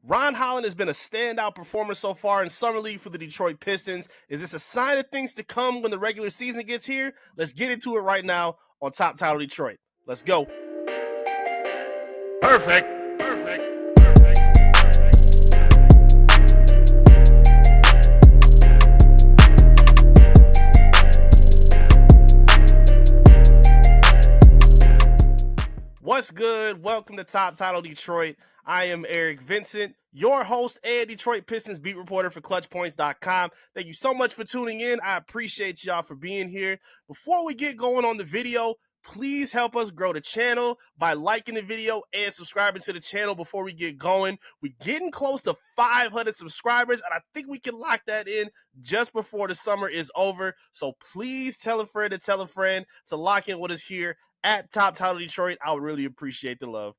Ron Holland has been a standout performer so far in Summer League for the Detroit Pistons. Is this a sign of things to come when the regular season gets here? Let's get into it right now on Top Title Detroit. Let's go. Perfect. Perfect. Perfect. What's good? Welcome to Top Title Detroit. I am Eric Vincent, your host and Detroit Pistons beat reporter for ClutchPoints.com. Thank you so much for tuning in. I appreciate y'all for being here. Before we get going on the video, please help us grow the channel by liking the video and subscribing to the channel before we get going. We're getting close to 500 subscribers, and I think we can lock that in just before the summer is over. So please tell a friend to lock in with us here at Top Title Detroit. I would really appreciate the love.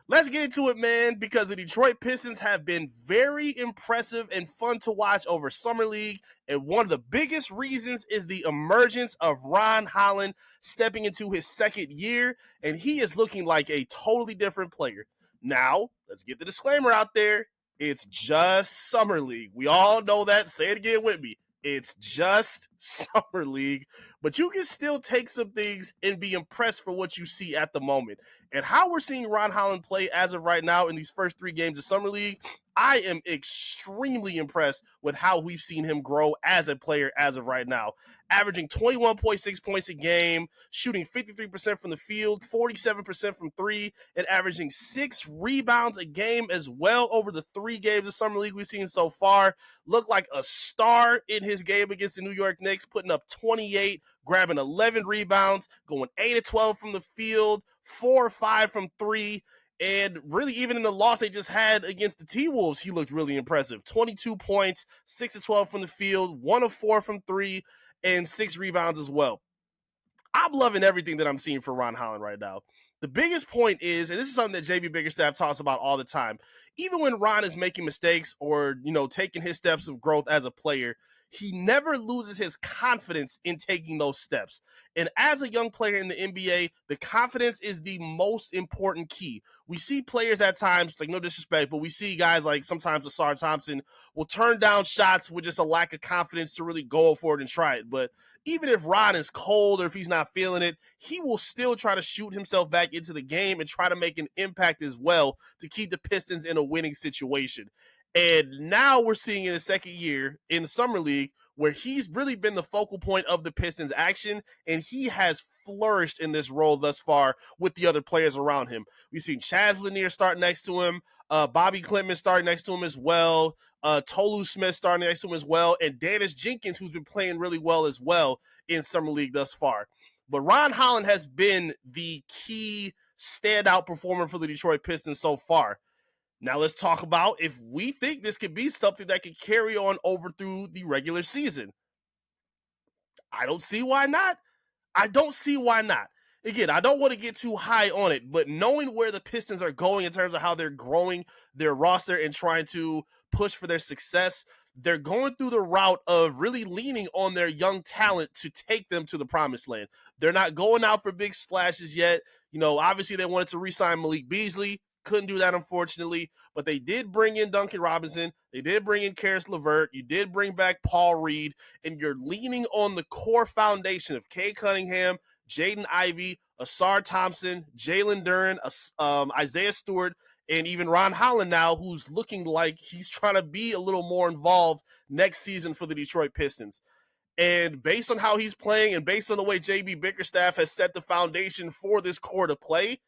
Let's get into it, man, because the Detroit Pistons have been very impressive and fun to watch over Summer League, and one of the biggest reasons is the emergence of Ron Holland stepping into his second year, and he is looking like a totally different player. Now, let's get the disclaimer out there. It's just Summer League. We all know that. Say it again with me. It's just Summer League, but you can still take some things and be impressed for what you see at the moment. And how we're seeing Ron Holland play as of right now in these first 3 games of Summer League, I am extremely impressed with how we've seen him grow as a player as of right now. Averaging 21.6 points a game, shooting 53% from the field, 47% from 3, and averaging 6 rebounds a game as well over the 3 games of Summer League we've seen so far. Looked like a star in his game against the New York Knicks, putting up 28, grabbing 11 rebounds, going 8 of 12 from the field, 4 or 5 from 3. And really, even in the loss they just had against the T-Wolves, he looked really impressive. 22 points, 6 of 12 from the field, 1 of 4 from 3, and 6 rebounds as well. I'm loving everything that I'm seeing for Ron Holland right now. The biggest point is, and this is something that JB Bickerstaff talks about all the time, even when Ron is making mistakes or, taking his steps of growth as a player, he never loses his confidence in taking those steps. And as a young player in the NBA, the confidence is the most important key. We see players at times, like no disrespect, but we see guys like sometimes Asar Thompson will turn down shots with just a lack of confidence to really go for it and try it. But even if Ron is cold or if he's not feeling it, he will still try to shoot himself back into the game and try to make an impact as well to keep the Pistons in a winning situation. And now we're seeing in his second year in the Summer League where he's really been the focal point of the Pistons' action, and he has flourished in this role thus far with the other players around him. We've seen Chaz Lanier start next to him, Bobby Clemens starting next to him as well, Tolu Smith starting next to him as well, and Dennis Jenkins, who's been playing really well as well in Summer League thus far. But Ron Holland has been the key standout performer for the Detroit Pistons so far. Now let's talk about if we think this could be something that could carry on over through the regular season. I don't see why not. Again, I don't want to get too high on it, but knowing where the Pistons are going in terms of how they're growing their roster and trying to push for their success, they're going through the route of really leaning on their young talent to take them to the promised land. They're not going out for big splashes yet. Obviously they wanted to re-sign Malik Beasley. Couldn't do that, unfortunately, but they did bring in Duncan Robinson. They did bring in Karis LeVert. You did bring back Paul Reed, and you're leaning on the core foundation of Cade Cunningham, Jaden Ivey, Asar Thompson, Jalen Duren, Isaiah Stewart, and even Ron Holland now, who's looking like he's trying to be a little more involved next season for the Detroit Pistons. And based on how he's playing and based on the way JB Bickerstaff has set the foundation for this core to play,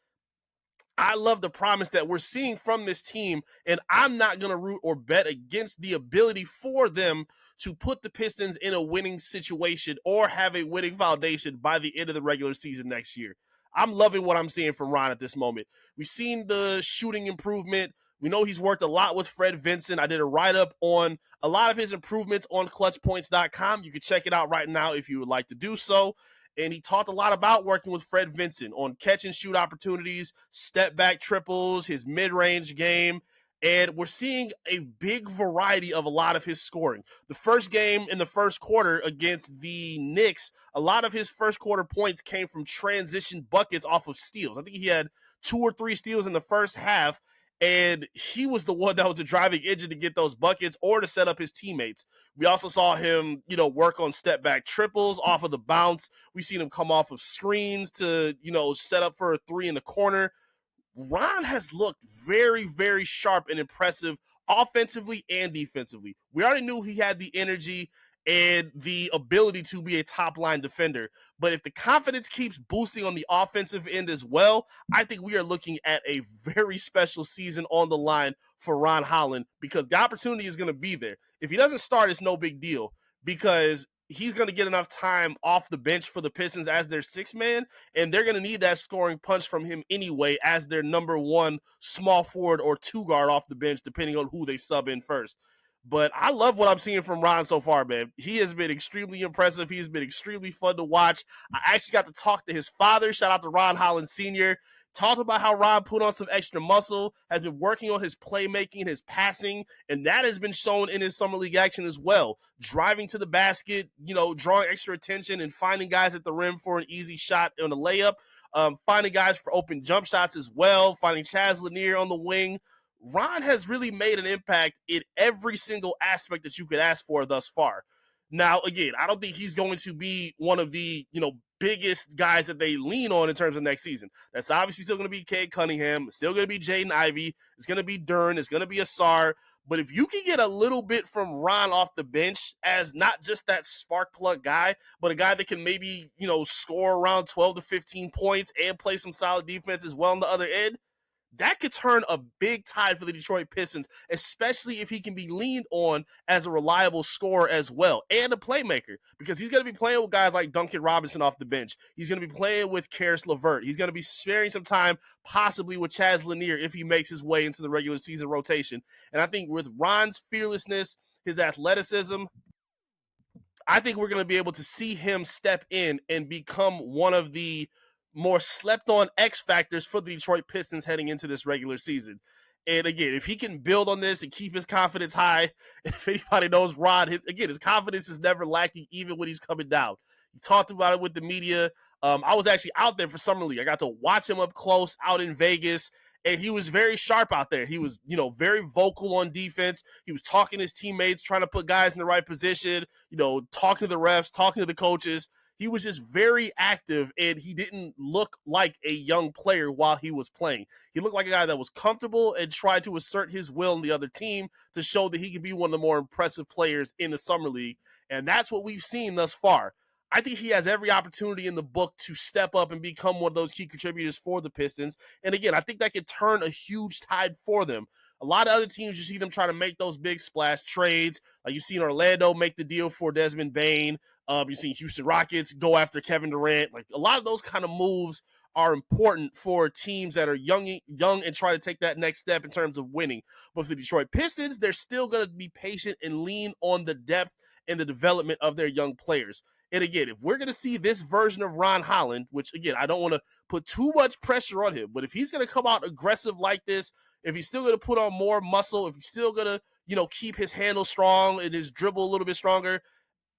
I love the promise that we're seeing from this team, and I'm not going to root or bet against the ability for them to put the Pistons in a winning situation or have a winning foundation by the end of the regular season next year. I'm loving what I'm seeing from Ron at this moment. We've seen the shooting improvement. We know he's worked a lot with Fred Vincent. I did a write-up on a lot of his improvements on ClutchPoints.com. You can check it out right now if you would like to do so. And he talked a lot about working with Fred Vincent on catch and shoot opportunities, step back triples, his mid-range game. And we're seeing a big variety of a lot of his scoring. The first game in the first quarter against the Knicks, a lot of his first quarter points came from transition buckets off of steals. I think he had 2 or 3 steals in the first half. And he was the one that was the driving engine to get those buckets or to set up his teammates. We also saw him, work on step back triples off of the bounce. We seen him come off of screens to, set up for a three in the corner. Ron has looked very, very sharp and impressive offensively and defensively. We already knew he had the energy and the ability to be a top line defender. But if the confidence keeps boosting on the offensive end as well, I think we are looking at a very special season on the line for Ron Holland because the opportunity is going to be there. If he doesn't start, it's no big deal because he's going to get enough time off the bench for the Pistons as their sixth man, and they're going to need that scoring punch from him anyway as their number one small forward or two guard off the bench, depending on who they sub in first. But I love what I'm seeing from Ron so far, man. He has been extremely impressive. He has been extremely fun to watch. I actually got to talk to his father. Shout out to Ron Holland Sr. Talked about how Ron put on some extra muscle, has been working on his playmaking, his passing, and that has been shown in his summer league action as well. Driving to the basket, drawing extra attention and finding guys at the rim for an easy shot on a layup. Finding guys for open jump shots as well. Finding Chaz Lanier on the wing. Ron has really made an impact in every single aspect that you could ask for thus far. Now, again, I don't think he's going to be one of the, biggest guys that they lean on in terms of next season. That's obviously still going to be Cade Cunningham. It's still going to be Jaden Ivey. It's going to be Dern. It's going to be Asar. But if you can get a little bit from Ron off the bench as not just that spark plug guy, but a guy that can maybe, score around 12 to 15 points and play some solid defense as well on the other end, that could turn a big tide for the Detroit Pistons, especially if he can be leaned on as a reliable scorer as well and a playmaker because he's going to be playing with guys like Duncan Robinson off the bench. He's going to be playing with Karis LeVert. He's going to be sparing some time possibly with Chaz Lanier if he makes his way into the regular season rotation. And I think with Ron's fearlessness, his athleticism, I think we're going to be able to see him step in and become one of the more slept on X factors for the Detroit Pistons heading into this regular season. And again, if he can build on this and keep his confidence high, if anybody knows Ron, his confidence is never lacking even when he's coming down. He talked about it with the media. I was actually out there for Summer League. I got to watch him up close out in Vegas, and he was very sharp out there. He was, very vocal on defense. He was talking to his teammates, trying to put guys in the right position, talking to the refs, talking to the coaches. He was just very active, and he didn't look like a young player while he was playing. He looked like a guy that was comfortable and tried to assert his will in the other team to show that he could be one of the more impressive players in the Summer League, and that's what we've seen thus far. I think he has every opportunity in the book to step up and become one of those key contributors for the Pistons. And again, I think that could turn a huge tide for them. A lot of other teams, you see them try to make those big splash trades. Like you've seen Orlando make the deal for Desmond Bane. You've seen Houston Rockets go after Kevin Durant. Like a lot of those kind of moves are important for teams that are young and try to take that next step in terms of winning. But for the Detroit Pistons, they're still going to be patient and lean on the depth and the development of their young players. And again, if we're going to see this version of Ron Holland, which again, I don't want to put too much pressure on him, but if he's going to come out aggressive like this, if he's still going to put on more muscle, if he's still going to, keep his handle strong and his dribble a little bit stronger,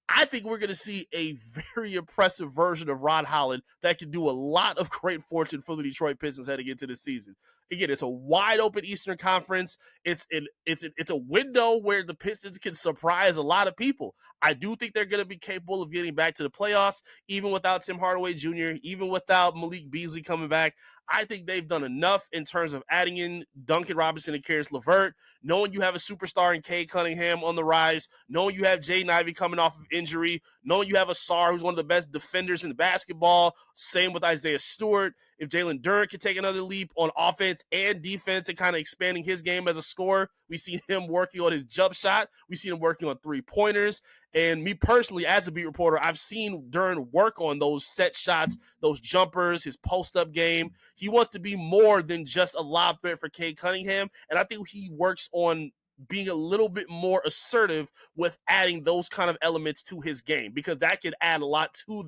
I think we're going to see a very impressive version of Ron Holland that can do a lot of great fortune for the Detroit Pistons heading into this season. Again, it's a wide open Eastern Conference. It's a window where the Pistons can surprise a lot of people. I do think they're going to be capable of getting back to the playoffs, even without Tim Hardaway Jr., even without Malik Beasley coming back. I think they've done enough in terms of adding in Duncan Robinson and Karis LeVert, knowing you have a superstar in Cade Cunningham on the rise, knowing you have Jaden Ivey coming off of injury, knowing you have Asar, who's one of the best defenders in the basketball, same with Isaiah Stewart. If Jalen Dern can take another leap on offense and defense and kind of expanding his game as a scorer, we see him working on his jump shot. We see him working on three-pointers. And me personally, as a beat reporter, I've seen Dern work on those set shots, those jumpers, his post-up game. He wants to be more than just a lob threat for Cade Cunningham. And I think he works on being a little bit more assertive with adding those kind of elements to his game because that can add a lot to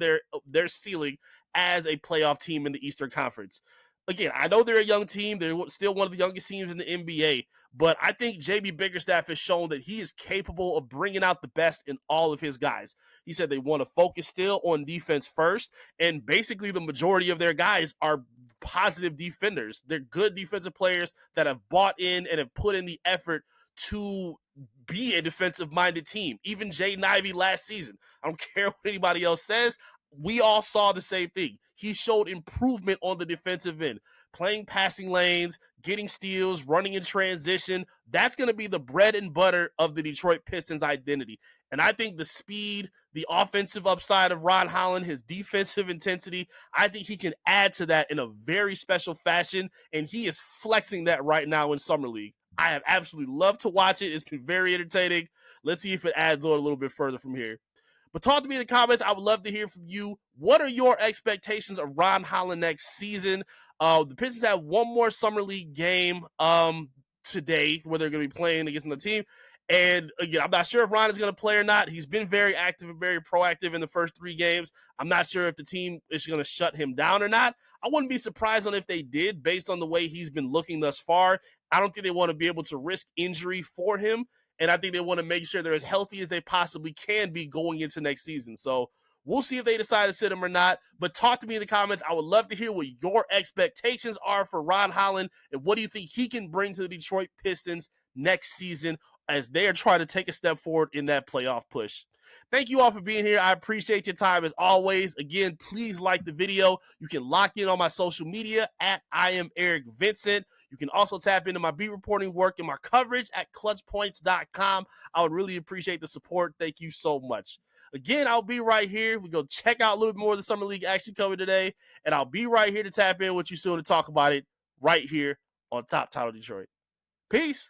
their ceiling as a playoff team in the Eastern Conference. Again, I know they're a young team. They're still one of the youngest teams in the NBA, But I think JB Bickerstaff has shown that he is capable of bringing out the best in all of his guys. He said they want to focus still on defense first, and basically the majority of their guys are positive defenders. They're good defensive players that have bought in and have put in the effort to be a defensive-minded team. Even Jay Ivey last season. I don't care what anybody else says. We all saw the same thing. He showed improvement on the defensive end, playing passing lanes, getting steals, running in transition. That's going to be the bread and butter of the Detroit Pistons identity. And I think the speed, the offensive upside of Ron Holland, his defensive intensity, I think he can add to that in a very special fashion. And he is flexing that right now in Summer League. I have absolutely loved to watch it. It's been very entertaining. Let's see if it adds on a little bit further from here. But talk to me in the comments. I would love to hear from you. What are your expectations of Ron Holland next season? The Pistons have one more Summer League game today where they're going to be playing against another team. And again, I'm not sure if Ron is going to play or not. He's been very active and very proactive in the first 3 games. I'm not sure if the team is going to shut him down or not. I wouldn't be surprised on if they did based on the way he's been looking thus far. I don't think they want to be able to risk injury for him. And I think they want to make sure they're as healthy as they possibly can be going into next season. So we'll see if they decide to sit him or not. But talk to me in the comments. I would love to hear what your expectations are for Ron Holland and what do you think he can bring to the Detroit Pistons next season as they are trying to take a step forward in that playoff push. Thank you all for being here. I appreciate your time as always. Again, please like the video. You can lock in on my social media at I am Eric Vincent. You can also tap into my beat reporting work and my coverage at clutchpoints.com. I would really appreciate the support. Thank you so much. Again, I'll be right here. We go check out a little bit more of the Summer League action coming today, and I'll be right here to tap in with you soon to talk about it right here on Top Title Detroit. Peace.